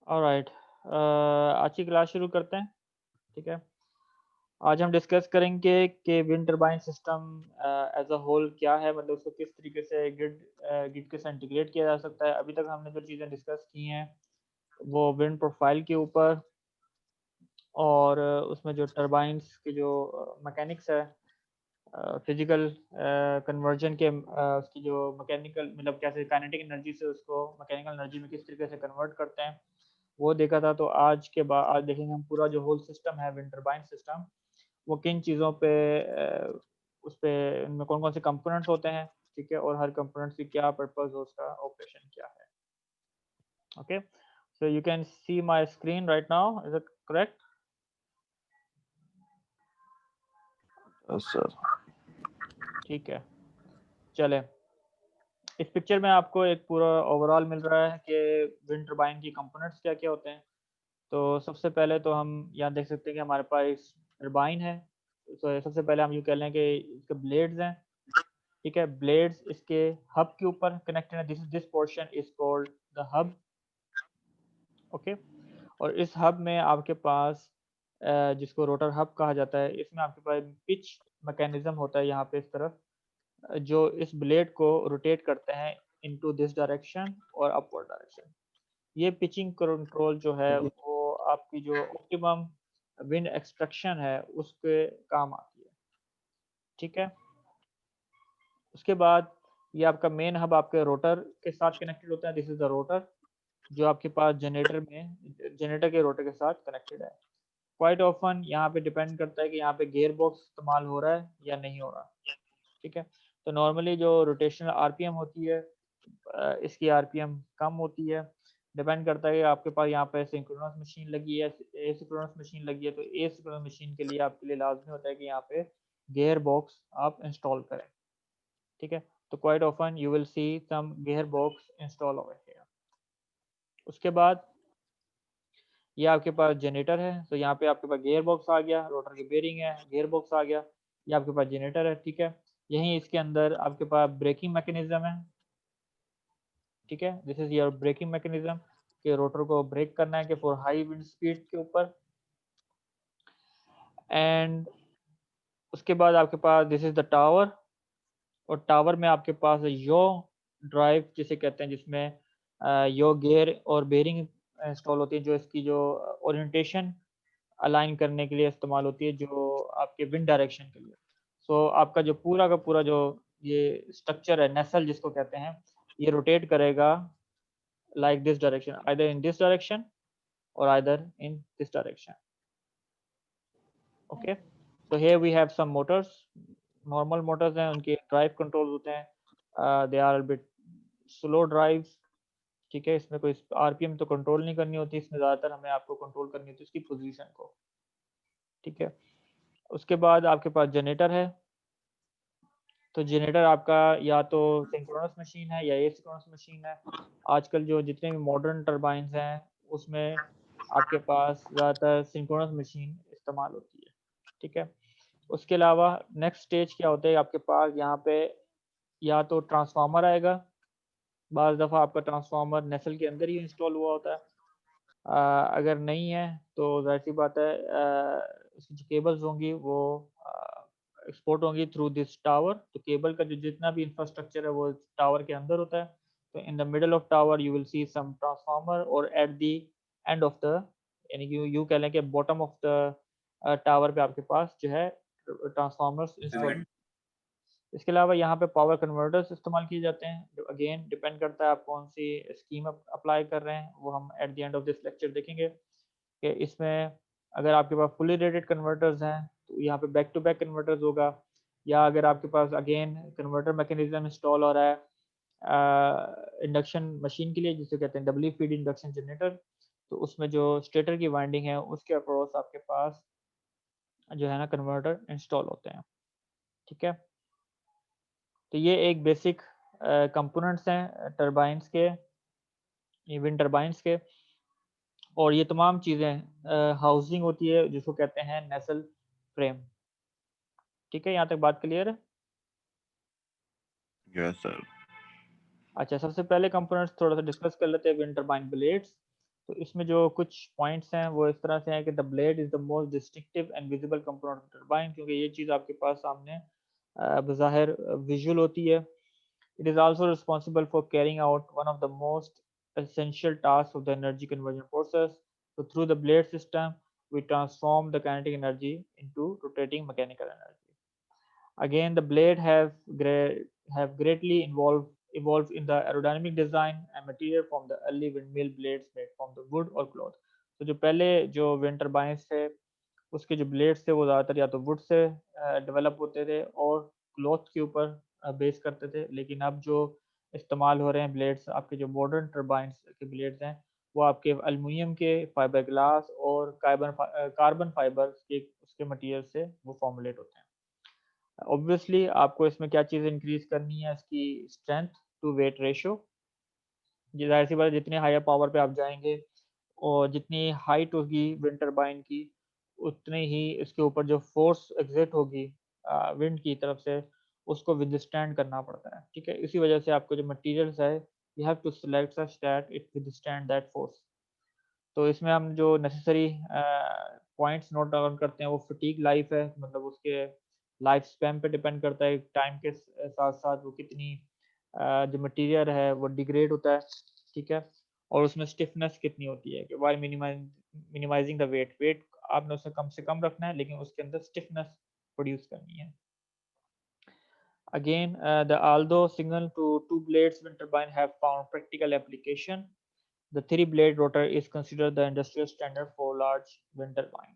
Alright, आज की class शुरू करते हैं। ठीक है, आज हम डिस्कस करेंगे कि wind turbine system as a whole क्या है, मतलब उसको किस तरीके से ग्रिड के साथ इंटीग्रेट किया जा सकता है। अभी तक हमने जो चीज़ें डिस्कस की हैं वो विंड प्रोफाइल के ऊपर और उसमें जो टरबाइन्स की जो मैकेनिक्स है, फिजिकल कन्वर्जन के उसकी जो मैकेनिकल मतलब कैसे काइनेटिक एनर्जी से उसको मैकेनिकल एनर्जी में किस तरीके से कन्वर्ट करते हैं वो देखा था। तो आज देखेंगे हम पूरा जो होल सिस्टम है विंड टरबाइन सिस्टम, वो किन चीज़ों पे उस पे उनमें कौन कौन से कंपोनेंट्स होते हैं। ठीक है, और हर कंपोनेंट्स की क्या पर्पस है, उसका ऑपरेशन क्या है। Okay, so you can see my screen right now, is it correct? Sir. ठीक है, चले। इस पिक्चर में आपको एक पूरा ओवरऑल मिल रहा है कि विंड टरबाइन की कंपोनेंट्स क्या क्या होते हैं। तो सबसे पहले तो हम यहाँ देख सकते हैं कि हमारे पास एक टरबाइन है। तो सबसे पहले हम यूँ कह लें कि इसके ब्लेड्स हैं। ठीक है, ब्लेड्स इसके हब के ऊपर कनेक्टेड है। This portion is called the hub. Okay, और इस हब में आपके पास जिसको रोटर हब कहा जाता है, इसमें आपके पास पिच मैकेनिज्म होता है यहाँ पे इस तरफ, जो इस ब्लेड को रोटेट करते हैं इनटू दिस डायरेक्शन और अपवर्ड डायरेक्शन। ये पिचिंग कंट्रोल जो है वो आपकी जो ऑप्टिमम विंड एक्सट्रैक्शन है उसके काम आती है। ठीक है, उसके बाद ये आपका मेन हब आपके रोटर के साथ कनेक्टेड होता है। दिस इज द रोटर जो आपके पास जनरेटर के रोटर के साथ कनेक्टेड है। क्वाइट ऑफन यहाँ पे डिपेंड करता है कि यहाँ पे गियर बॉक्स इस्तेमाल हो रहा है या नहीं हो रहा। ठीक है, तो नॉर्मली जो रोटेशनल आरपीएम होती है इसकी आरपीएम कम होती है। डिपेंड करता है कि आपके पास यहाँ पे सिंक्रोनस मशीन लगी है, एसिंक्रोनस मशीन लगी है। तो एसिंक्रोनस मशीन के लिए आपके लिए लाजमी होता है कि यहाँ पे गियर बॉक्स आप इंस्टॉल करें। ठीक है, तो quite often you will see some gear box install over here. उसके बाद ये आपके पास जनरेटर है। तो यहाँ पे आपके पास गियर बॉक्स आ गया, रोटर की बेरिंग है, गियर बॉक्स आ गया, ये आपके पास जनरेटर है। ठीक है, यहीं इसके अंदर आपके पास ब्रेकिंग मैकेनिज्म है। ठीक है, this is your braking mechanism कि रोटर को ब्रेक करना है कि फॉर हाई विंड स्पीड के ऊपर। एंड उसके बाद आपके पास दिस इज द टावर, और टावर में आपके पास यो ड्राइव जिसे कहते हैं, जिसमें यो गियर और बेरिंग इंस्टॉल होती है, जो इसकी जो ओरिएंटेशन अलाइन करने के लिए इस्तेमाल होती है, जो आपके विंड डायरेक्शन के लिए। सो आपका जो पूरा का पूरा जो ये स्ट्रक्चर है नेसल जिसको कहते हैं, ये रोटेट करेगा like this direction, either in this direction or either in this direction. Okay, so here we have some motors, normal motors हैं, उनके ड्राइव कंट्रोल होते हैं, they are a bit slow drives। ठीक है, इसमें कोई आरपीएम तो कंट्रोल नहीं करनी होती, इसमें ज़्यादातर हमें आपको कंट्रोल करनी होती है उसकी पोजीशन को। ठीक है, उसके बाद आपके पास जनरेटर है। तो जनरेटर आपका या तो सिंक्रोनस मशीन है या एसिंक्रोनस मशीन है। आजकल जो जितने भी मॉडर्न टरबाइन्स हैं उसमें आपके पास ज़्यादातर सिंक्रोनस मशीन इस्तेमाल होती है। ठीक है, उसके अलावा नेक्स्ट स्टेज क्या होता है आपके पास यहाँ पे, या तो ट्रांसफार्मर आएगा। बाज़ दफ़ा आपका ट्रांसफार्मर नेसल के अंदर ही इंस्टॉल हुआ होता है। अगर नहीं है तो ज़ाहिर सी बात है उसकी जो केबल्स होंगी वो एक्सपोर्ट होंगी थ्रू दिस टावर। तो केबल का जो जितना भी इंफ्रास्ट्रक्चर है वो टावर के अंदर होता है। तो in the middle of tower you will see some transformer, और at the end of the, यानी कि यू कह लें कि बॉटम ऑफ द टावर पे आपके पास जो है ट्रांसफार्मर्स इंस्टॉल। इसके अलावा यहाँ पे पावर कन्वर्टर्स इस्तेमाल किए जाते हैं, जो अगेन डिपेंड करता है आप कौन सी स्कीम अप्लाई कर रहे हैं, वो हम eight the end of this lecture देखेंगे कि इसमें अगर आपके पास फुली रेटेड कन्वर्टर्स हैं तो यहाँ पे बैक टू बैक कन्वर्टर्स होगा, या अगर आपके पास अगेन कन्वर्टर मैकेनिज्म इंस्टॉल हो रहा है इंडक्शन मशीन के लिए जिसे कहते हैं डब्ल्यू फीड इंडक्शन जनरेटर, तो उसमें जो स्टेटर की वाइंडिंग है उसके अक्रॉस आपके पास जो है ना कन्वर्टर इंस्टॉल होते हैं। ठीक है, तो ये एक बेसिक कंपोनेंट्स हैं टरबाइंस के, विंड टरबाइंस के। और ये तमाम चीज़ें हाउसिंग होती है जिसको कहते हैं नेसल फ्रेम। ठीक है, यहाँ तक बात क्लियर है? Yes sir. अच्छा, सबसे पहले कंपोनेंट्स थोड़ा सा डिस्कस कर लेते हैं, विंड टरबाइन ब्लेड्स। तो इसमें जो कुछ पॉइंट्स हैं वो इस तरह से हैं कि the blade is the most distinctive and visible component of turbine, क्योंकि ये चीज़ आपके पास सामने बज़ाहिर विजुअल होती है। It is also responsible for carrying out one of the most essential tasks of the energy conversion process. So through the blade system, we transform the kinetic energy into rotating mechanical energy. Again, the blade have greatly evolved in the aerodynamic design and material from the early windmill blades made from the wood or cloth. तो जो पहले जो wind turbines थे उसके जो blades थे वो ज़्यादातर या तो वुड से डेवलप होते थे और क्लॉथ के ऊपर बेस करते थे, लेकिन अब जो इस्तेमाल हो रहे हैं ब्लेड्स, आपके जो मॉडर्न टरबाइंस के ब्लेड्स हैं वो आपके एल्युमिनियम के, फाइबर ग्लास और कार्बन फाइबर के उसके मटेरियल से वो फॉर्मुलेट होते हैं। ऑब्वियसली आपको इसमें क्या चीज़ इंक्रीज करनी है, इसकी स्ट्रेंथ टू वेट रेशियो। ज़ाहिर सी बात है जितने हायर पावर पे आप जाएंगे और जितनी हाइट होगी विंड टरबाइन की, उतने ही इसके ऊपर जो फोर्स एग्जर्ट होगी विंड की तरफ से उसको विदस्टैंड करना पड़ता है। ठीक है, इसी वजह से आपको जो मटेरियल्स है you have to select such that it withstand that force. तो इसमें हम जो नेसेसरी पॉइंट्स नोट डाउन करते हैं वो फटीग लाइफ है, मतलब उसके लाइफ स्पैन पे डिपेंड करता है, टाइम के साथ साथ वो कितनी जो मटेरियल है वो डिग्रेड होता है। ठीक है, और उसमें स्टिफनेस कितनी होती है कि why minimising the weight, weight आपने उसे कम से कम रखना है लेकिन उसके अंदर स्टिफनेस प्रोड्यूस करनी है। Again, the although single to two blades wind turbine have found practical application, the three-blade rotor is considered the industrial standard for large wind turbine.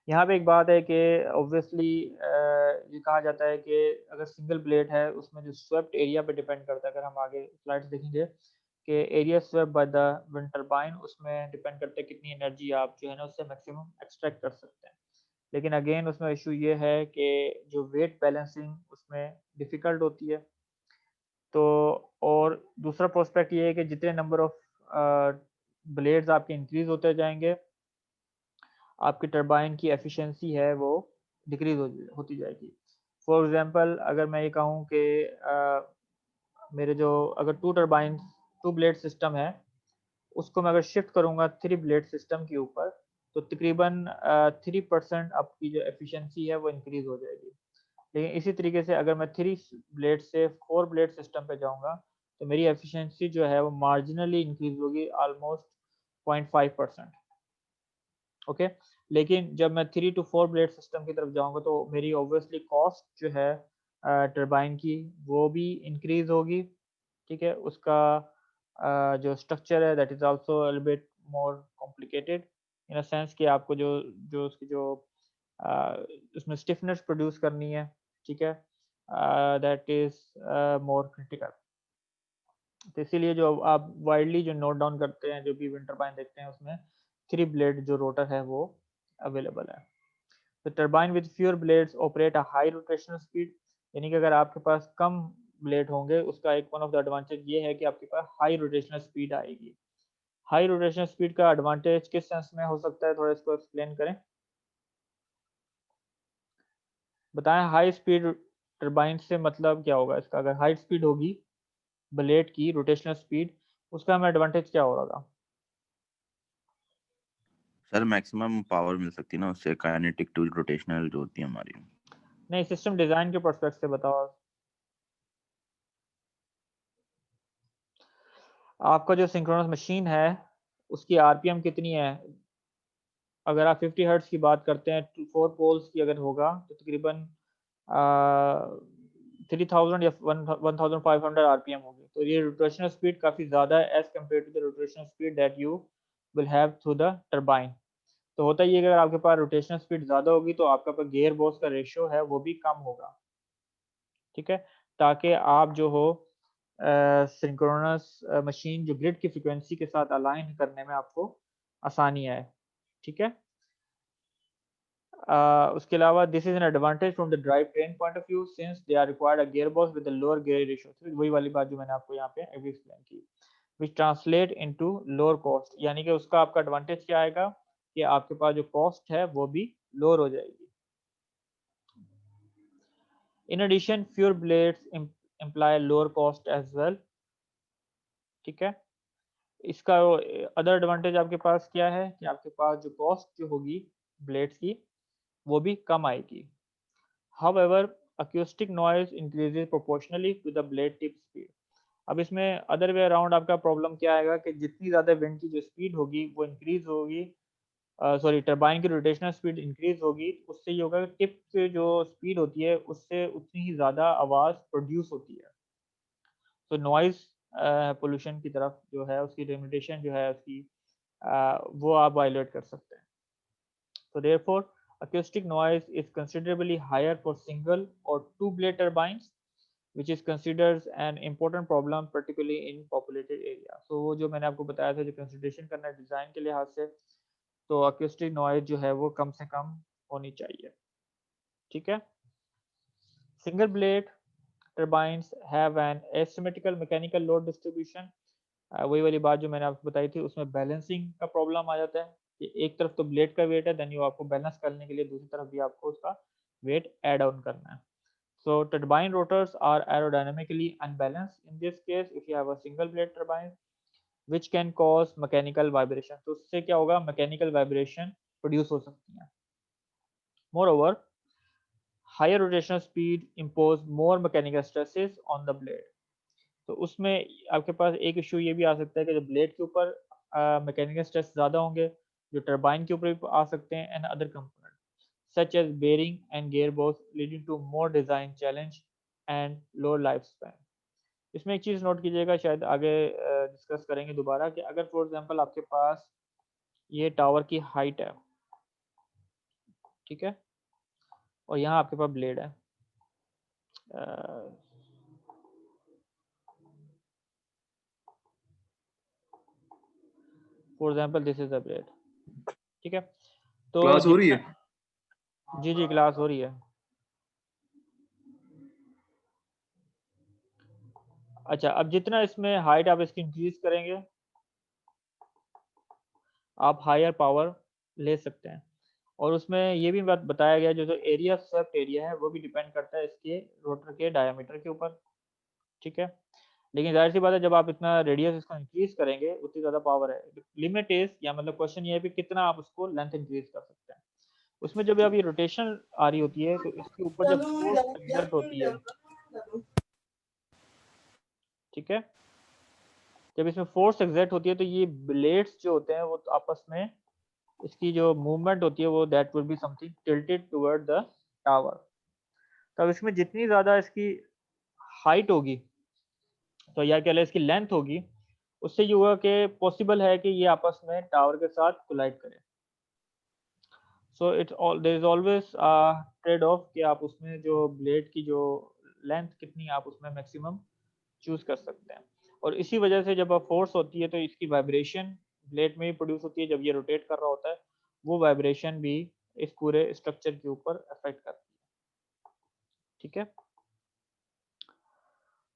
यहाँ पे एक बात है कि ऑब्वियसली ये कहा जाता है कि अगर सिंगल ब्लेड है उसमें जो स्वेप्ट एरिया पे डिपेंड करता है, अगर हम आगे स्लाइड्स देखेंगे कि area swept by the wind turbine उसमें डिपेंड करता है कितनी एनर्जी आप जो है ना उससे मैक्सिमम एक्सट्रैक्ट कर सकते हैं। लेकिन अगेन उसमें इशू ये है कि जो वेट बैलेंसिंग उसमें डिफ़िकल्ट होती है। तो और दूसरा प्रोस्पेक्ट ये है कि जितने नंबर ऑफ ब्लेड्स आपके इंक्रीज़ होते जाएँगे, आपकी टरबाइन की एफिशिएंसी है वो डिक्रीज़ होती जाएगी। फॉर एग्ज़ाम्पल अगर मैं ये कहूँ कि मेरे जो अगर 2 ब्लेड सिस्टम है, उसको मैं अगर शिफ्ट करूँगा 3 ब्लेड सिस्टम के ऊपर, तो तकरीबन 3% आपकी जो एफिशिएंसी है वो इंक्रीज़ हो जाएगी। लेकिन इसी तरीके से अगर मैं 3 ब्लेड से 4 ब्लेड सिस्टम पे जाऊँगा, तो मेरी एफिशिएंसी जो है वो मार्जिनली इंक्रीज़ होगी ऑलमोस्ट 0.5%। ओके, लेकिन जब मैं 3 टू 4 ब्लेड सिस्टम की तरफ जाऊँगा तो मेरी ऑब्वियसली कॉस्ट जो है टरबाइन की वो भी इंक्रीज़ होगी। ठीक है, उसका जो स्ट्रक्चर है that is also a little bit more complicated in a sense कि आपको जो जो उसकी जो उसमें स्टिफनेस प्रोड्यूस करनी है, ठीक है, दैट इज़ मोर क्रिटिकल। तो इसीलिए जो आप वाइडली जो नोट डाउन करते हैं, जो भी विंड टरबाइन देखते हैं उसमें 3 ब्लेड जो रोटर है वो अवेलेबल है। तो turbine with fewer blades operate a high rotational speed, यानी कि अगर आपके पास कम ब्लेड होंगे उसका एक वन ऑफ द एडवांटेज ये है कि आपके पास हाई रोटेशनल स्पीड आएगी। हाई रोटेशनल स्पीड का एडवांटेज किस सेंस में हो सकता है, थोड़ा इसको एक्सप्लेन करें, बताएं। हाई स्पीड टरबाइन से मतलब क्या होगा इसका, अगर हाई स्पीड होगी ब्लेड की रोटेशनल स्पीड, उसका हमें एडवांटेज क्या होगा? सर मैक्सिमम पावर मिल सकती है ना उससे, काइनेटिक टू रोटेशनल जो होती है हमारी। नहीं, सिस्टम डिजाइन के पर्सपेक्ट से बताओ। आपका जो सिंक्रोनस मशीन है उसकी आरपीएम कितनी है? अगर आप 50 हर्ट्ज की बात करते हैं, 4 पोल्स की अगर होगा तो तकरीबन 3000 या 1500 आरपीएम होगी। तो ये रोटेशनल स्पीड काफ़ी ज़्यादा है as compare to the rotational speed that you will have through the turbine. तो होता ये है कि अगर आपके पास रोटेशनल स्पीड ज़्यादा होगी तो आपका पर गियर बॉक्स का रेशियो है वो भी कम होगा। ठीक है, ताकि आप जो हो सिंक्रोनस मशीन जो ग्रिड की फ्रीक्वेंसी के साथ अलाइन करने में आपको आसानी आए। ठीक है, उसके अलावा this is an advantage from the drive train point of view since they are required a gear box with a lower gear ratio. वही वाली बात जो मैंने आपको यहाँ पे अभी एक्सप्लेन की, विच ट्रांसलेट इनटू लोअर कॉस्ट, यानी कि उसका आपका एडवांटेज क्या आएगा कि आपके पास जो कॉस्ट है वो भी लोअर हो जाएगी। In addition fewer blades imply lower cost as well। ठीक है, इसका अदर एडवांटेज आपके पास क्या है कि आपके पास जो कॉस्ट जो होगी ब्लेड्स की वो भी कम आएगी। However, acoustic noise increases proportionally to the blade tip speed. अब इसमें अदर वे अराउंड आपका प्रॉब्लम क्या आएगा कि जितनी ज़्यादा विंड की जो स्पीड होगी वो इंक्रीज होगी, सॉरी टरबाइन की रोटेशनल स्पीड इंक्रीज होगी, उससे ये होगा कि टिप की जो स्पीड होती है उससे उतनी ही ज़्यादा आवाज़ प्रोड्यूस होती है। तो नॉइज़ पोल्यूशन की तरफ जो है उसकी लिमिटेशन जो है उसकी वो आप वायलेट कर सकते हैं। So therefore, acoustic noise is considerably higher for single or two blade turbines, which is considered an important problem particularly in populated area. So वो जो मैंने आपको बताया था जो कंसिडरेशन करना है डिज़ाइन के लिहाज से, तो acoustic noise जो है वो कम से कम होनी चाहिए। ठीक है। Single blade turbines have an asymmetrical mechanical load distribution. वही वाली बात जो मैंने आपको बताई थी उसमें बैलेंसिंग का प्रॉब्लम आ जाता है कि एक तरफ तो ब्लेड का वेट है, देन यू आपको बैलेंस करने के लिए दूसरी तरफ भी आपको उसका वेट ऐड ऑन करना है। So turbine rotors are aerodynamically unbalanced in this case if you have a single blade turbine which can cause mechanical vibration. तो उससे क्या होगा, मैकेनिकल वाइब्रेशन प्रोड्यूस हो सकती है। Moreover, higher rotational speed impose more mechanical stresses on the blade. तो उसमें आपके पास एक इशू ये भी आ सकता है कि जो ब्लेड के ऊपर मैकेनिकल स्ट्रेस ज़्यादा होंगे, जो टरबाइन के ऊपर भी आ सकते हैं, and other component such as bearing and gear box leading to more design challenge and low life span. इसमें एक चीज़ नोट कीजिएगा, शायद आगे डिस्कस करेंगे दोबारा, कि अगर फॉर एग्जांपल आपके पास ये टावर की हाइट है, ठीक है, और यहाँ आपके पास ब्लेड है, for example this is the blade, ठीक है। तो क्लास हो रही है? जी जी क्लास हो रही है। अच्छा, अब जितना इसमें हाइट आप इसकी इंक्रीज करेंगे आप हायर पावर ले सकते हैं, और उसमें ये भी बात बताया गया जो एरिया स्वेप्ट एरिया है वो भी डिपेंड करता है इसके रोटर के डायमीटर के ऊपर, ठीक है। लेकिन जाहिर सी बात है जब आप इतना रेडियस इसका इंक्रीज करेंगे उतनी ज़्यादा पावर है। लिमिट इज, या मतलब क्वेश्चन ये है कि कितना आप उसको लेंथ इंक्रीज कर सकते हैं। उसमें जब आप ये रोटेशन आ रही होती है तो इसके ऊपर जब फोर्स एक्सर्ट होती है, ठीक है, जब इसमें फोर्स एक्सर्ट होती है तो ये ब्लेड्स जो होते हैं वो आपस में इसकी जो मूवमेंट होती है वो that will be something tilted toward the tower. तब इसमें जितनी ज़्यादा इसकी हाइट होगी, तो या कह लें इसकी लेंथ होगी, उससे ये होगा कि पॉसिबल है कि ये आपस में टावर के साथ कोलाइड करें। So it's all there is always trade off कि आप उसमें जो ब्लेड की जो लेंथ कितनी आप उसमें मैक्सिमम चूज कर सकते हैं। और इसी वजह से जब आप फोर्स होती है तो इसकी वाइब्रेशन ब्लेड में ही प्रोड्यूस होती है, जब ये रोटेट कर रहा होता है वो वाइब्रेशन भी इस पूरे स्ट्रक्चर के ऊपर अफेक्ट करती है, ठीक है।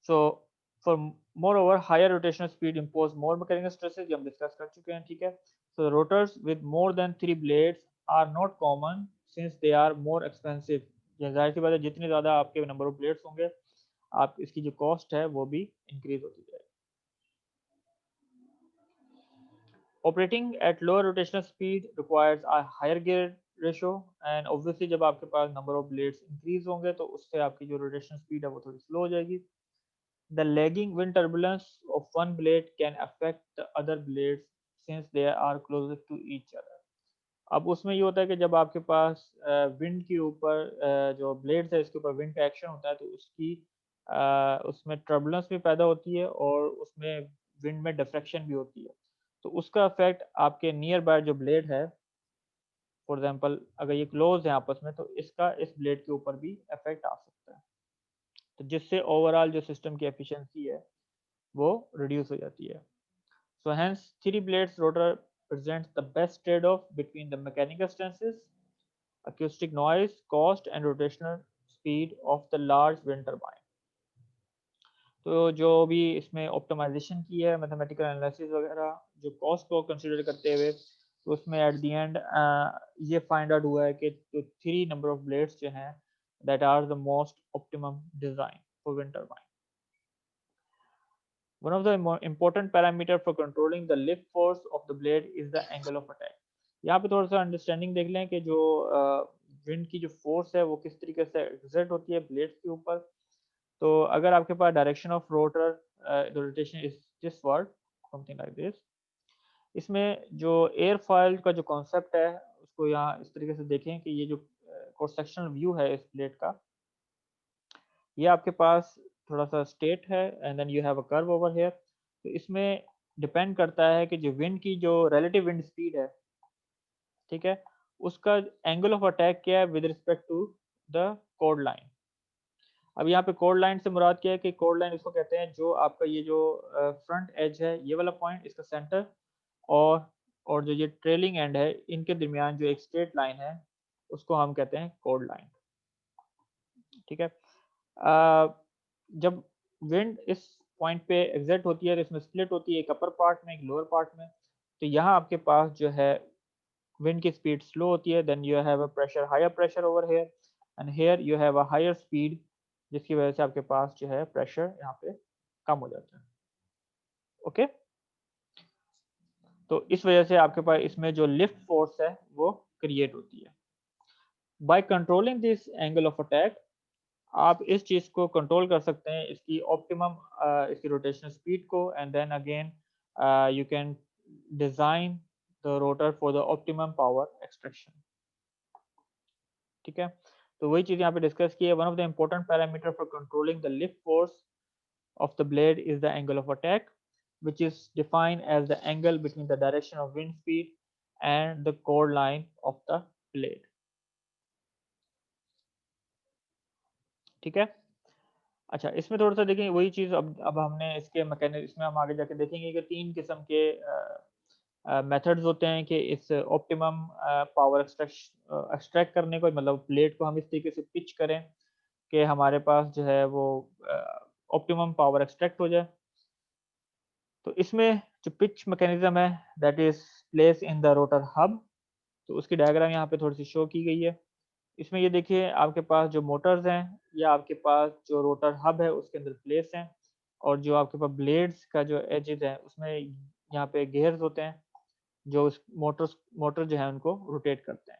So for more over higher rotational speed impose more mechanical stresses, जो हम डिस्कस कर चुके हैं, ठीक है। So rotors with more than 3 blades are not common since they are more expensive. जाहिर सी बात है जितने ज़्यादा आपके नंबर ऑफ ब्लेड्स होंगे आप इसकी जो कॉस्ट है वो भी इंक्रीज होती जाएगी। Operating at lower rotational speed requires a higher gear ratio, and obviously जब आपके पास number of blades increase होंगे तो उससे आपकी जो rotational speed है वो थोड़ी slow हो जाएगी। The lagging wind turbulence of one blade can affect the other blades since they are closer to each other. अब उसमें ये होता है कि जब आपके पास विंड के ऊपर जो ब्लेड्स है इसके ऊपर विंड का एक्शन होता है तो उसकी उसमें टर्बुलेंस भी पैदा होती है और उसमें विंड में डिफ्रैक्शन भी होती है। तो उसका इफेक्ट आपके नियर बाय जो ब्लेड है, फॉर एग्जांपल अगर ये क्लोज है आपस में, तो इसका इस ब्लेड के ऊपर भी इफेक्ट आ सकता है, तो जिससे ओवरऑल जो सिस्टम की एफिशिएंसी है वो रिड्यूस हो जाती है। So hence, three blades rotor presents the best trade-off between the mechanical stresses, acoustic noise, cost, and rotational speed of the large wind turbine. तो जो भी इसमें ऑप्टिमाइजेशन की है, मैथमेटिकल एनालिसिस वगैरह, जो कॉस्ट को कंसिडर करते हुए, तो उसमें एट द एंड ये फाइंड आउट हुआ है कि जो 3 नंबर ऑफ ब्लेड्स जो हैं that are the most optimum design for wind turbine. One of the important parameter for controlling the lift force of the blade is the angle of attack. यहाँ पे थोड़ा सा अंडरस्टैंडिंग देख लें कि जो विंड की जो फोर्स है वो किस तरीके से एक्सर्ट होती है ब्लेड्स के ऊपर। तो अगर आपके पास direction of rotor rotation is this word something like this, इसमें जो एयरफॉयल का जो कॉन्सेप्ट है उसको यहाँ इस तरीके से देखें कि ये जो क्रॉस सेक्शनल व्यू है इस प्लेट का, ये आपके पास थोड़ा सा स्टेट है and then you have a curve over here. तो इसमें डिपेंड करता है कि जो विंड की जो रिलेटिव विंड स्पीड है, ठीक है, उसका एंगल ऑफ अटैक क्या है विद रिस्पेक्ट टू द कोड लाइन। अब यहाँ पे कोड लाइन से मुराद क्या है कि कोड लाइन इसको कहते हैं जो आपका ये जो फ्रंट एज है ये वाला पॉइंट इसका सेंटर और जो ये ट्रेलिंग एंड है इनके दरमियान जो एक स्ट्रेट लाइन है उसको हम कहते हैं कोड लाइन। ठीक है, जब विंड इस पॉइंट पे एग्जिट होती है तो इसमें स्प्लिट होती है एक अपर पार्ट में एक लोअर पार्ट में। तो यहाँ आपके पास जो है विंड की स्पीड स्लो होती है, then you have a pressure higher pressure over here and here you have a higher speed, जिसकी वजह से आपके पास जो है प्रेशर यहाँ पे कम हो जाता है। ओके, तो इस वजह से आपके पास इसमें जो लिफ्ट फोर्स है वो क्रिएट होती है। By controlling this angle of attack आप इस चीज को कंट्रोल कर सकते हैं इसकी ऑप्टिमम इसकी रोटेशनल स्पीड को and then again you can design the rotor for the optimum power extraction. ठीक है, तो वही चीज यहाँ पे डिस्कस की है। One of the important parameter for controlling the lift force of the blade is the angle of attack, which is defined as the angle between the direction of wind speed and the chord line of the blade. ठीक है, अच्छा इसमें थोड़ा सा देखेंगे वही चीज। अब हमने इसके मैकेनिज्म इसमें हम आगे जाके देखेंगे कि तीन किस्म के मेथड्स होते हैं कि इस ऑप्टिमम पावर एक्सट्रैक्ट करने को, मतलब ब्लेड को हम इस तरीके से पिच करें कि हमारे पास जो है वो ऑप्टिमम पावर एक्सट्रैक्ट हो जाए। तो इसमें जो पिच मैकेनिज्म है that is place in the rotor hub, तो उसकी डायग्राम यहाँ पे थोड़ी सी शो की गई है। इसमें ये देखिए आपके पास जो मोटर्स हैं या आपके पास जो रोटर हब है उसके अंदर प्लेस हैं, और जो आपके पास ब्लेड्स का जो एजेस है उसमें यहाँ पे गेयर्स होते हैं जो उस मोटर जो है उनको रोटेट करते हैं।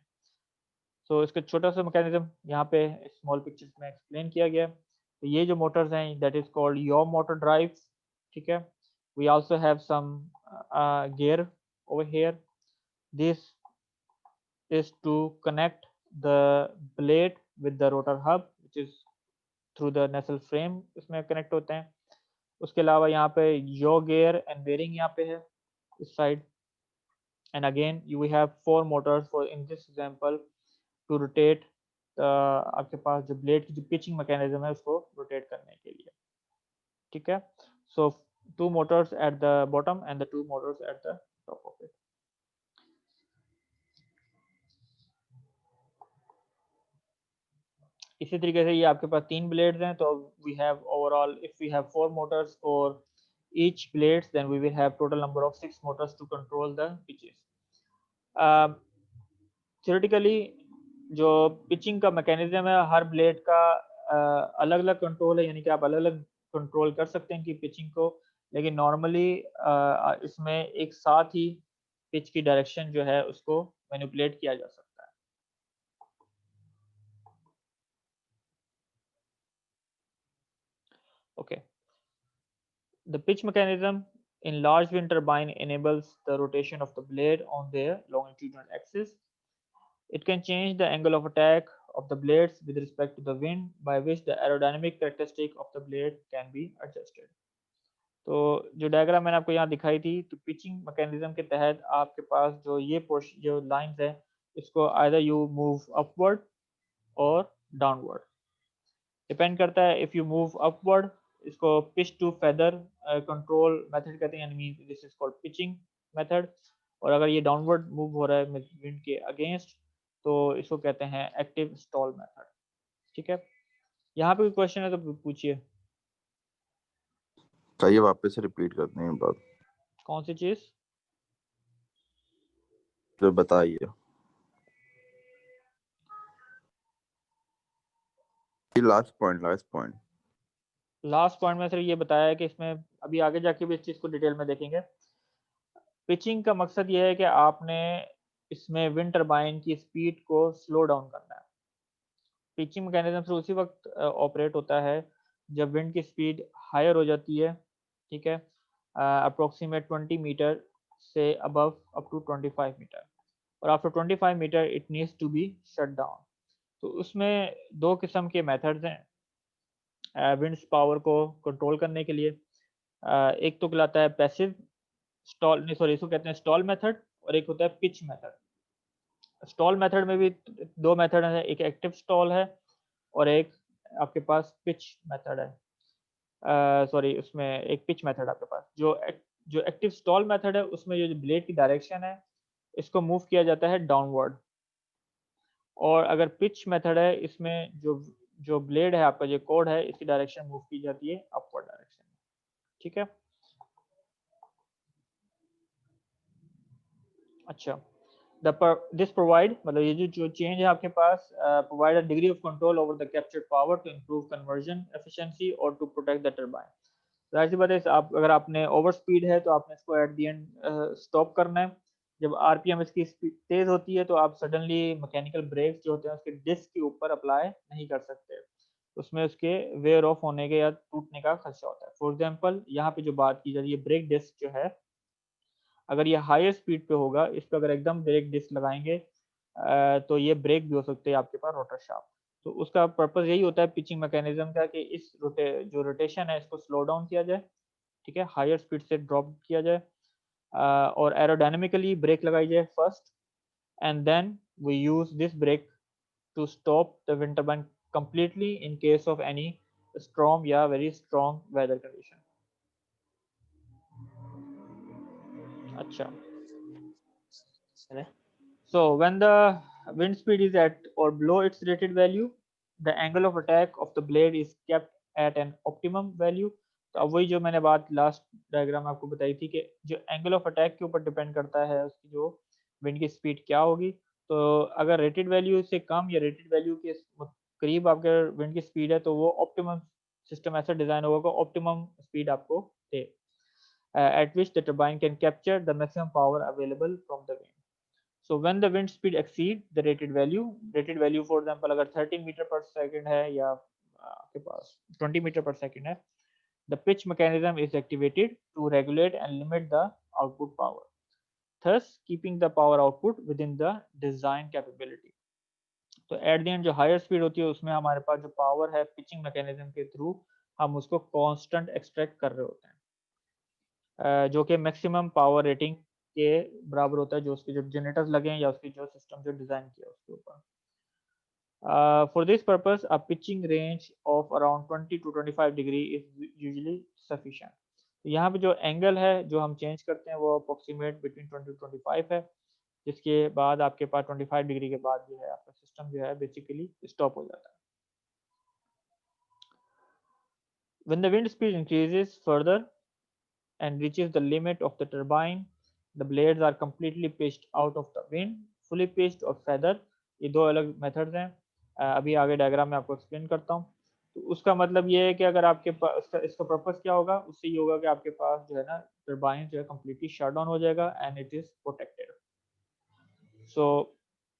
तो इसका छोटा सा मैकेनिज्म यहाँ पे स्मॉल पिक्चर्स में एक्सप्लेन किया गया। तो ये जो मोटर्स हैं that is called your motor drive. ठीक है, we also have some gear over here. This is to connect the blade with the rotor hub which is through the nacelle frame, इसमें connect होते हैं। उसके अलावा यहाँ पे yaw gear and bearing यहाँ पे है इस side, and again you have four motors for in this example to rotate आपके पास जो ब्लेड की जो पिचिंग मैकेनिज्म है उसको रोटेट करने के लिए। ठीक है, so two motors at the bottom and the two motors at the top of it. इसी तरीके से ये आपके पास तीन ब्लेड्स हैं, तो we have overall if we have four motors for each blades then we will have total number of 6 motors to control the pitches. Theoretically जो pitching का मैकेनिज्म है हर ब्लेड का अलग अलग कंट्रोल है, यानी कि आप अलग अलग कंट्रोल कर सकते हैं कि पिचिंग को, लेकिन नॉर्मली इसमें एक साथ ही पिच की डायरेक्शन जो है उसको मैनिपुलेट किया जा सकता है। Okay, the pitch mechanism in large wind turbine enables the rotation of the blade on their longitudinal axis. It can change the angle of attack of the blades with respect to the wind, by which the aerodynamic characteristic of the blade can be adjusted. तो जो diagram मैंने आपको यहाँ दिखाई थी, तो pitching mechanism के तहत आपके पास जो ये पोर्शन जो लाइंस है इसको आइदर यू मूव अपवर्ड और डाउनवर्ड, डिपेंड करता है। इफ यू मूव अपवर्ड इसको pitch to feather control method कहते हैं, यानी this is called pitching method. और अगर ये डाउनवर्ड मूव हो रहा है विंड के अगेंस्ट तो इसको कहते हैं एक्टिव स्टॉल मेथड। ठीक है, यहाँ पे कोई क्वेश्चन है तो पूछिए। चाहिए वापस से रिपीट करने के बाद कौन सी चीज तो बताइए। लास्ट पॉइंट लास्ट पॉइंट में सिर्फ ये बताया है कि इसमें अभी आगे जाके भी इस चीज़ को डिटेल में देखेंगे। पिचिंग का मकसद ये है कि आपने इसमें विंड टरबाइन की स्पीड को स्लो डाउन करना है। पिचिंग मैकेनिज्म फिर उसी वक्त ऑपरेट होता है जब विंड की स्पीड हायर हो जाती है, ठीक है, अप्रोक्सीमेट 20 मीटर से अबव अप टू 25 मीटर, और after 25 metre it needs to be shut down. तो उसमें दो किस्म के मेथड्स हैं विंड्स पावर को कंट्रोल करने के लिए। एक तो कहलाता है पैसिव स्टॉल, नहीं सॉरी, इसको कहते हैं स्टॉल मेथड, और एक होता है पिच मेथड। स्टॉल मेथड में भी दो मेथड है, एक एक्टिव स्टॉल है और एक आपके पास पिच मेथड है। सॉरी, उसमें एक पिच मेथड आपके पास जो एक्टिव स्टॉल मेथड है, उसमें जो ब्लेड की डायरेक्शन है इसको मूव किया जाता है डाउनवर्ड, और अगर पिच मेथड है इसमें जो जो ब्लेड है आपका, जो कोड है, इसकी डायरेक्शन मूव की जाती है अपवर्ड डायरेक्शन में, ठीक है। अच्छा, दिस प्रोवाइड, मतलब ये जो चेंज है आपके पास, provide a degree of control over the captured power to improve conversion efficiency और टू प्रोटेक्ट द टरबाइन। जाहिर सी बात है, आप अगर आपने ओवर स्पीड है तो आपने इसको एट द एंड स्टॉप करना है। जब आरपीएम इसकी स्पीड तेज होती है तो आप सडनली मैकेनिकल ब्रेक्स जो होते हैं उसके डिस्क के ऊपर अप्लाई नहीं कर सकते, उसमें उसके वेयर ऑफ होने के या टूटने का खदशा होता है। फॉर एग्जांपल, यहाँ पे जो बात की जा रही है ब्रेक डिस्क जो है, अगर ये हायर स्पीड पे होगा, इस पे अगर एकदम ब्रेक डिस्क लगाएंगे तो ये ब्रेक भी हो सकते हैं आपके पास रोटर शाफ्ट। तो उसका पर्पस यही होता है पिचिंग मैकेनिज्म का, कि इस जो रोटेशन है इसको स्लो डाउन किया जाए, ठीक है, हायर स्पीड से ड्रॉप किया जाए, और एरोडायनेमिकली ब्रेक लगाई जाए first, and then we use this brake to stop the wind turbine completely in case of any storm या very strong weather condition। अच्छा, so when the wind speed is at or below its rated value, the angle of attack of the blade is kept at an optimum value। तो अब वही जो मैंने बात last diagram में आपको बताई थी कि जो एंगल ऑफ अटैक के ऊपर डिपेंड करता है उसकी जो विंड की स्पीड क्या होगी। तो अगर रेटेड वैल्यू से कम या रेटेड वैल्यू के करीब आपके विंड की स्पीड है तो वो ऑप्टिमम सिस्टम ऐसा डिजाइन होगा, ऑप्टिमम स्पीड आपको दे, at which the turbine can capture the maximum power available from the wind। So when the wind speed exceed the rated value for example अगर 30 metre per second है या आपके पास 20 metre per second है, the pitch mechanism is activated to regulate and limit the output power, thus keeping the power output within the design capability। तो eight the and जो higher speed होती है उसमें हमारे पास जो पावर है पिचिंग मैकेनिज्म के थ्रू हम उसको कांस्टेंट एक्सट्रैक्ट कर रहे होते हैं, जो कि मैक्सिमम पावर रेटिंग के बराबर होता है, जो उसके जो जनरेटर्स लगे हैं या उसकी जो सिस्टम जो डिजाइन किया उसके ऊपर। For this purpose, a pitching range of around 20 to 25 degree is usually sufficient। तो यहाँ पे जो एंगल है जो हम चेंज करते हैं वो अप्रोक्सीमेट बिटवीन 20 to 25 है, जिसके बाद आपके पास 25 डिग्री के बाद जो है आपका सिस्टम जो है बेसिकली स्टॉप हो जाता है। When the wind speed increases further and reaches the limit of the turbine, the blades are completely pitched out of the wind, fully pitched और feather, ये दो अलग मेथड्स हैं। अभी आगे डायग्राम में आपको एक्सप्लेन करता हूँ। तो उसका मतलब ये है कि अगर आपके पास इसका पर्पस क्या होगा, उससे ये होगा कि आपके पास जो है ना टरबाइन जो है कम्प्लीटली शट डाउन हो जाएगा and it is protected. So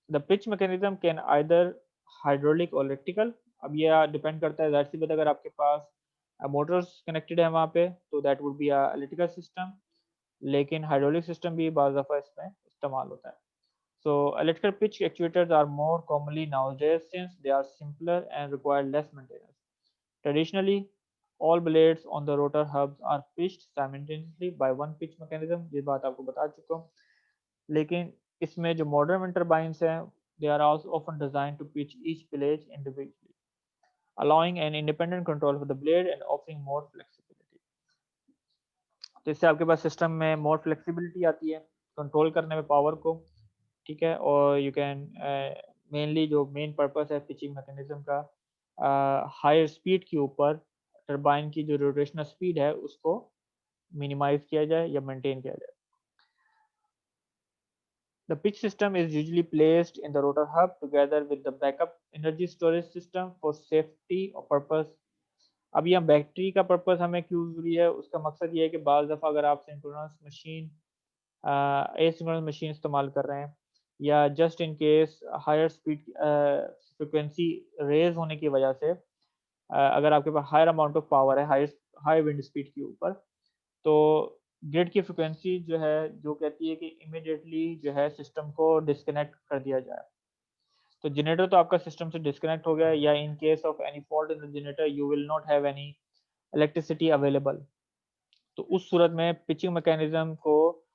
the pitch mechanism can either hydraulic और इलेक्ट्रिकल। अब ये डिपेंड करता है, जाहिर सी बात, अगर आपके पास मोटर्स कनेक्टेड है वहाँ पे तो that would be a electrical system, लेकिन हाइड्रोलिक सिस्टम भी बाज़ दफ़ा इसमें इस्तेमाल होता है। So electrical pitch actuators are more commonly nowadays since they are simpler and require less maintenance। Traditionally, all blades on the rotor hubs are pitched simultaneously by one pitch mechanism। ये बात आपको बता चुका हूँ, लेकिन इसमें जो modern wind turbines हैं they are also often designed to pitch each blade individually, allowing an independent control of the blade and offering more flexibility। तो इससे आपके पास सिस्टम में मोर फ्लेक्सिबिलिटी आती है कंट्रोल करने में पावर को, ठीक है, और यू कैन मेनली जो मेन पर्पस है पिचिंग मैकेनिज्म का, हायर स्पीड के ऊपर टरबाइन की जो रोटेशनल स्पीड है उसको मिनिमाइज किया जाए या मेंटेन किया जाए। The pitch system is usually placed in the rotor hub together with the backup energy storage system for safety or purpose। अब यहाँ बैटरी का पर्पस हमें क्यों जरूरी है, उसका मकसद ये है कि बाज़ दफ़ा अगर आप सिंक्रोनस मशीन एसिंक्रोनस मशीन इस्तेमाल कर रहे हैं या just in case higher speed frequency raise होने की वजह से अगर आपके पास हायर अमाउंट ऑफ पावर है हाई विंड स्पीड के ऊपर, तो ग्रिड की फ्रिक्वेंसी जो है जो कहती है कि इमीडिएटली जो है सिस्टम को डिस्कनेक्ट कर दिया जाए। तो जनरेटर तो आपका सिस्टम से डिस्कनेक्ट हो गया, या in case of any fault in the generator you will not have any electricity available. तो उस सूरत में पिचिंग मैकेनिज्म को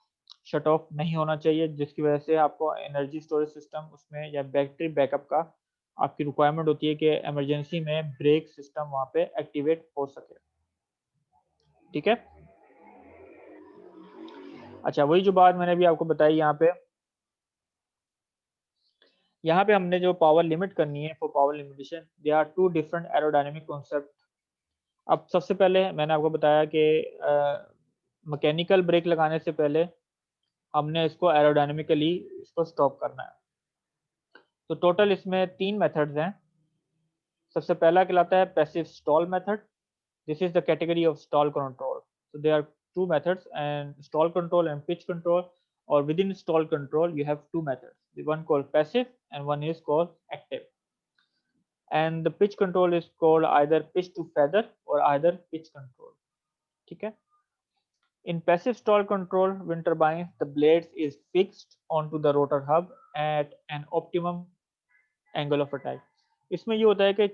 शट ऑफ नहीं होना चाहिए, जिसकी वजह से आपको एनर्जी स्टोरेज सिस्टम उसमें या बैटरी बैकअप का आपकी रिक्वायरमेंट होती है कि इमरजेंसी में ब्रेक सिस्टम वहाँ पे एक्टिवेट हो सके। ठीक है, अच्छा वही जो बात मैंने भी आपको बताई यहाँ पे हमने जो पावर लिमिट करनी है for power limitation, they are two different aerodynamic concept. अब सबसे पहले मैंने आपको बताया कि मैकेनिकल ब्रेक लगाने से पहले हमने इसको एरोडायनेमिकली इसको स्टॉप करना है। तो टोटल इसमें 3 मेथड्स हैं। सबसे पहला कहलाता है passive stall method. This is the category of stall control. So there are two methods, and stall control and pitch control, or within stall control you have two methods, the one called passive and one is called active. And the pitch control is called either pitch to feather or either pitch control. ठीक है, in passive stall control wind turbines the blades is fixed onto the rotor hub at an optimum angle of attack. इसमें ये होता है कि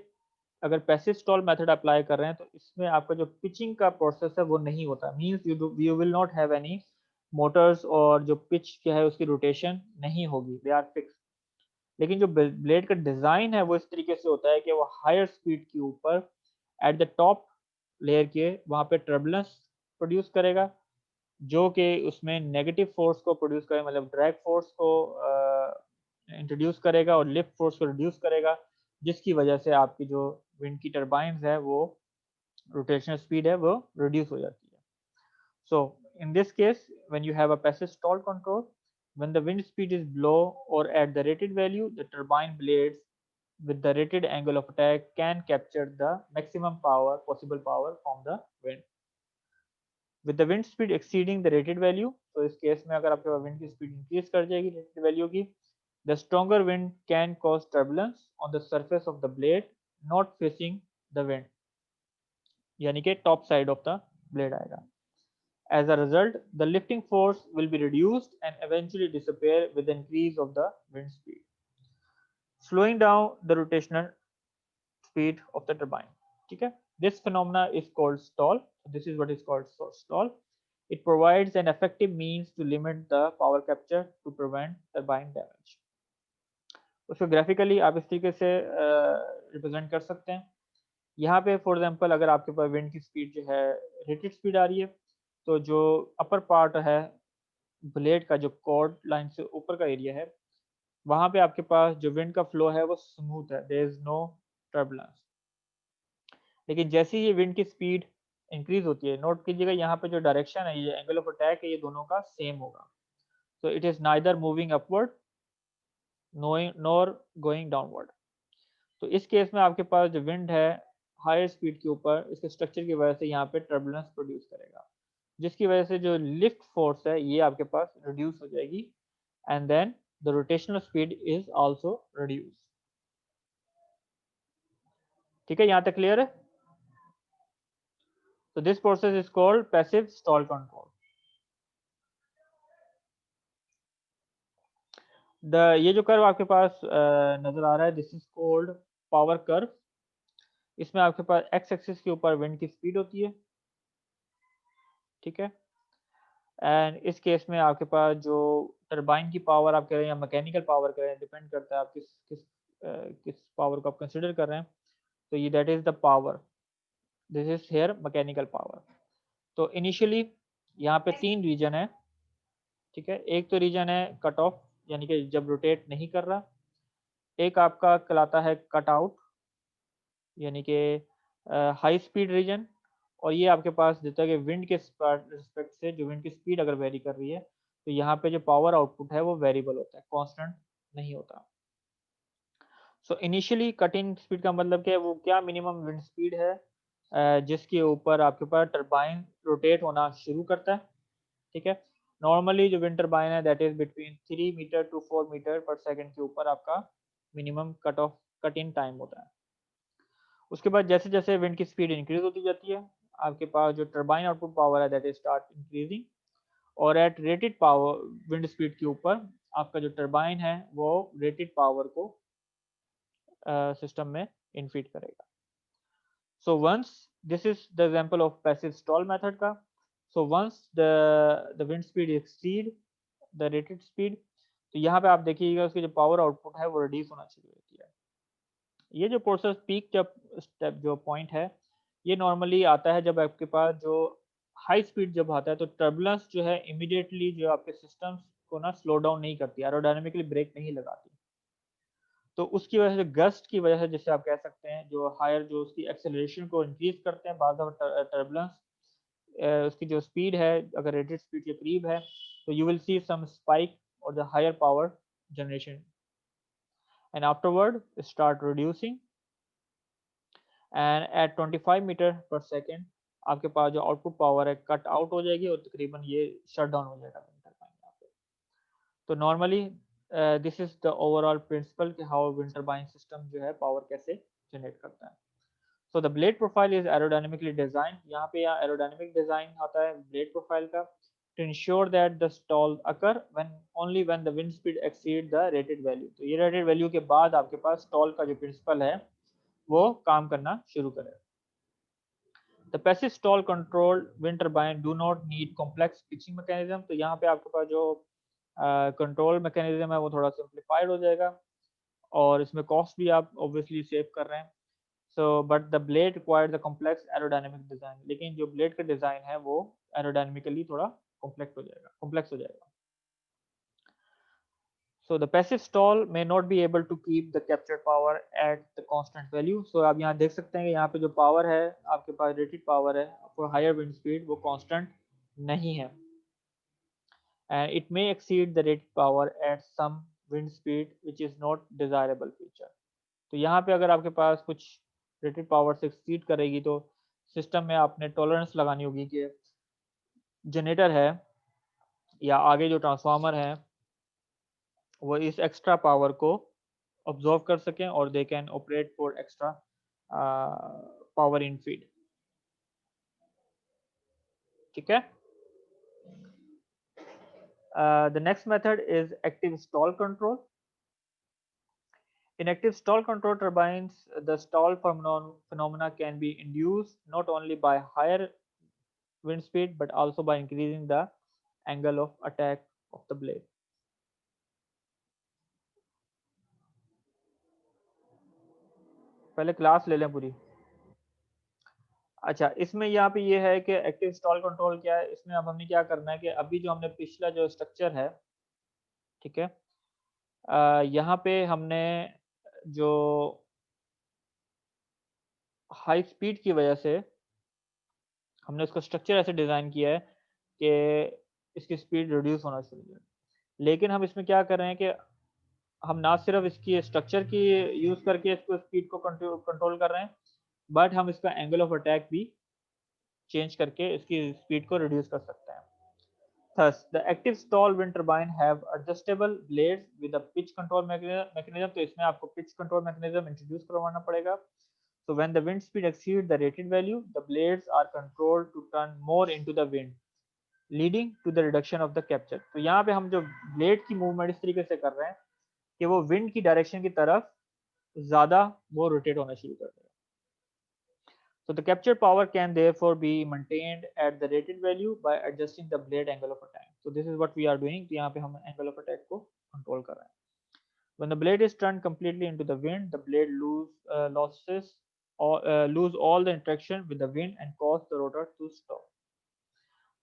अगर passive stall method apply कर रहे हैं तो इसमें आपका जो पिचिंग का प्रोसेस है वो नहीं होता, means you will not have any Motors, और जो पिच क्या है उसकी रोटेशन नहीं होगी, दे आर फिक्स। लेकिन जो ब्लेड का डिजाइन है वो इस तरीके से होता है कि वो हायर स्पीड के ऊपर एट द टॉप लेयर के वहां पे टर्बुलेंस प्रोड्यूस करेगा, जो कि उसमें नेगेटिव फोर्स को प्रोड्यूस करेगा, मतलब ड्रैग फोर्स को इंट्रोड्यूस करेगा और लिफ्ट फोर्स को रिड्यूस करेगा, जिसकी वजह से आपकी जो विंड की टर्बाइंस है वो रोटेशनल स्पीड है वो रिड्यूस हो जाती है। So in this case, when you have a passive stall control, when the wind speed is below or at the rated value, the turbine blades with the rated angle of attack can capture the maximum power, possible power from the wind. With the wind speed exceeding the rated value, so इस case में अगर आपके wind की speed increase कर जाएगी rated value की, the stronger wind can cause turbulence on the surface of the blade not facing the wind, यानी कि top side of the blade आएगा. As a result, the lifting force will be reduced and eventually disappear with the increase of the wind speed, slowing down the rotational speed of the turbine. Okay? This phenomena is called stall. This is what is called stall. It provides an effective means to limit the power capture to prevent turbine damage. उसको graphically आप इस तरीके से represent कर सकते हैं। यहाँ पे फॉर एग्जांपल अगर आपके पास विंड की स्पीड जो है रेटेड स्पीड आ रही है, तो जो अपर पार्ट है ब्लेड का जो कॉर्ड लाइन से ऊपर का एरिया है, वहां पे आपके पास जो विंड का फ्लो है वो स्मूथ है, देयर इज नो टर्बुलेंस। लेकिन जैसे ही ये विंड की स्पीड इंक्रीज होती है, नोट कीजिएगा यहाँ पे जो डायरेक्शन है, ये एंगल ऑफ अटैक है, ये दोनों का सेम होगा। तो it is neither moving upward nor going downward. तो इस केस में आपके पास जो विंड है हायर स्पीड के ऊपर, इसके स्ट्रक्चर की वजह से यहाँ पे टर्बुलेंस प्रोड्यूस करेगा, जिसकी वजह से जो लिफ्ट फोर्स है ये आपके पास रिड्यूस हो जाएगी, and then the rotational speed is also reduced. ठीक है, यहां तक क्लियर है? So this process is called passive stall control. ये जो कर्व आपके पास नजर आ रहा है, this is cold power curve. इसमें आपके पास एक्स एक्सिस के ऊपर विंड की स्पीड होती है, ठीक है, एंड इस केस में आपके पास जो टरबाइन की पावर आप कह रहे हैं या मैकेनिकल पावर कह रहे हैं, डिपेंड करता है आप किस पावर को आप कंसिडर कर रहे हैं। तो ये that is the power, this is here mechanical power. तो इनिशियली यहाँ पे 3 रीजन है, ठीक है। एक तो रीजन है कट ऑफ, यानी कि जब रोटेट नहीं कर रहा। एक आपका कहलाता है कट आउट, यानी कि हाई स्पीड रीजन। और ये आपके पास देता है कि विंड के रिस्पेक्ट से जो विंड की स्पीड अगर वेरी कर रही है, तो यहाँ पे जो पावर आउटपुट है वो वेरिएबल होता है, कांस्टेंट नहीं होता। सो इनिशियली कटिंग स्पीड का मतलब क्या है, वो क्या मिनिमम विंड स्पीड है जिसके ऊपर आपके पास टरबाइन रोटेट होना शुरू करता है, ठीक है। नॉर्मली जो विंड टरबाइन है that is between 3 metre to 4 metre per second के ऊपर आपका मिनिमम कट इन टाइम होता है। उसके बाद जैसे जैसे विंड की स्पीड इंक्रीज होती जाती है, आपके पास जो टरबाइन आउटपुट पावर है दैट इज स्टार्ट इंक्रीजिंग, और at rated power wind speed के ऊपर आपका जो टरबाइन है वो रेटेड पावर को सिस्टम में इनफीड करेगा। So once this is the example of passive stall method का, so once the wind speed exceed the rated speed, तो यहाँ पे आप देखिएगा उसकी जो पावर आउटपुट है वो रिड्यूस होना शुरू होती है। ये जो प्रोसेस पीक जब स्टेप जो पॉइंट है, ये नॉर्मली आता है जब आपके पास जो हाई स्पीड जब आता है तो टर्बुलेंस जो है इमीडिएटली जो आपके सिस्टम्स को ना स्लो डाउन नहीं करती, एरोडायनेमिकली ब्रेक नहीं लगाती। तो उसकी वजह से गस्ट की वजह से जिसे आप कह सकते हैं जो हायर जो उसकी एक्सेलरेशन को इंक्रीज करते हैं, बाद टर्बुलेंस उसकी जो स्पीड है अगर रेटेड स्पीड के करीब है तो you will see some spike और the higher power generation, and afterward start reducing, and at 25 meter per second आपके पास जो आउटपुट पावर है कट आउट हो जाएगी और तकरीबन ये शट डाउन हो जाएगा विंड टरबाइन यहाँ पे। तो normally this is the overall principle कि हाउ विंड टरबाइन सिस्टम जो है पावर कैसे जनरेट करता है। So the blade profile is aerodynamically design, यहाँ पे यहाँ एरोडायनेमिक डिजाइन आता है ब्लेड प्रोफाइल का, to ensure that the stall occur when only when the wind speed exceed the rated value। तो ये rated value के बाद आपके पास stall का जो प्रिंसिपल है वो काम करना शुरू करे। The passive stall controlled wind turbine do not need complex pitching mechanism, तो यहाँ पे आपके पास जो कंट्रोल मैकेनिज्म है वो थोड़ा सिंप्लीफाइड हो जाएगा और इसमें कॉस्ट भी आप ऑब्वियसली सेव कर रहे हैं। So but the blade required the complex aerodynamic design, लेकिन जो ब्लेड का डिजाइन है वो एरोडायनेमिकली थोड़ा कॉम्प्लेक्स हो जाएगा। So the passive stall may not be able to keep the captured power at the constant value। So आप यहाँ देख सकते हैं कि यहाँ पे जो पावर है आपके पास रेटेड पावर है फॉर हायर विंड स्पीड वो कांस्टेंट नहीं है, and it may exceed the rated power at some wind speed which is not desirable feature। तो यहाँ पे अगर आपके पास कुछ रेटेड पावर से एक्सीड करेगी तो सिस्टम में आपने टॉलरेंस लगानी होगी कि जनरेटर है या आगे जो ट्रांसफार्मर है वो इस एक्स्ट्रा पावर को ऑब्जॉर्व कर सकें और they can operate for extra power in feed, ठीक है। The next method is active stall control. In active stall control turbines, the stall phenomena can be induced not only by higher wind speed but also by increasing the angle of attack of the blade। पहले class ले लें पूरी। अच्छा, इसमें यहाँ पे ये है कि एक्टिव स्टॉल कंट्रोल क्या है, इसमें अब हमने क्या करना है कि अभी जो हमने पिछला जो स्ट्रक्चर है, ठीक है, यहाँ पे हमने जो हाई स्पीड की वजह से हमने उसका स्ट्रक्चर ऐसे डिज़ाइन किया है कि इसकी स्पीड रिड्यूस होना शुरू हो, लेकिन हम इसमें क्या कर रहे हैं कि हम ना सिर्फ इसकी स्ट्रक्चर की यूज़ करके इसको स्पीड को कंट्रोल कर रहे हैं बट हम इसका एंगल ऑफ अटैक भी चेंज करके इसकी स्पीड को रिड्यूस कर सकते हैं। Thus, the active stall wind turbine have adjustable blades with a pitch control mechanism। तो इसमें आपको pitch control mechanism introduce करवाना पड़ेगा। So when the wind speed exceeds the rated value, the blades are controlled to turn more into the wind, leading to the reduction of the capture। तो यहाँ पे हम जो ब्लेड की movement इस तरीके से कर रहे हैं कि वो विंड की डायरेक्शन की तरफ ज़्यादा वो रोटेट होना शुरू कर देगा। So the capture power can therefore be maintained at the rated value by adjusting the blade angle of attack। So this is what we are doing। तो यहाँ पे हम angle of attack को control कर रहे हैं। When the blade is turned completely into the wind, the blade lose all the interaction with the wind and cause the rotor to stop।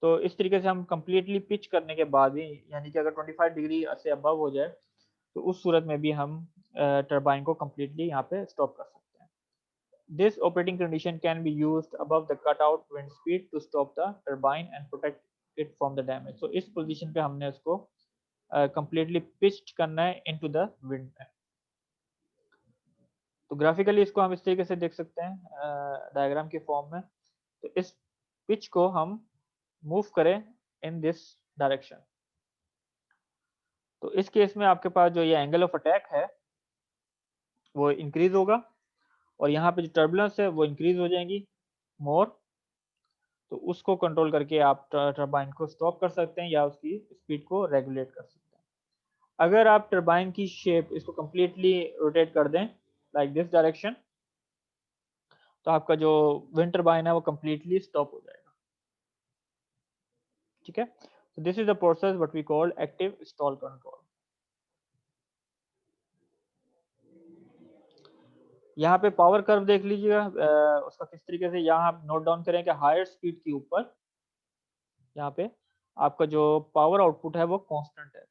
तो इस तरीके से हम completely pitch करने के बाद भी, यानी कि अगर 25 डिग्री से above हो जाए तो उस सूरत में भी हम टरबाइन को completely यहाँ पे stop कर सकते हैं। This operating condition can be used above the cutout wind speed to stop the turbine and protect it from the damage। So इस पोजीशन पे हमने उसको completely pitched करना है into the wind में। तो ग्राफिकली इसको हम इस तरीके से देख सकते हैं डायग्राम के फॉर्म में। तो इस पिच को हम मूव करें इन दिस डायरेक्शन, तो इस केस में आपके पास जो ये एंगल ऑफ अटैक है वो इंक्रीज होगा, और यहाँ पे जो टर्बुलेंस है वो इंक्रीज हो जाएंगी मोर। तो उसको कंट्रोल करके आप टरबाइन को स्टॉप कर सकते हैं या उसकी स्पीड को रेगुलेट कर सकते हैं। अगर आप टरबाइन की शेप इसको कंप्लीटली रोटेट कर दें लाइक दिस डायरेक्शन, तो आपका जो विंड टरबाइन है वो कंप्लीटली स्टॉप हो जाएगा। ठीक है, so this is the process what we call active stall control। यहाँ पे पावर कर्व देख लीजिएगा, उसका किस तरीके से यहाँ आप नोट डाउन करें कि हायर स्पीड के ऊपर यहाँ पे आपका जो पावर आउटपुट है वो कांस्टेंट है।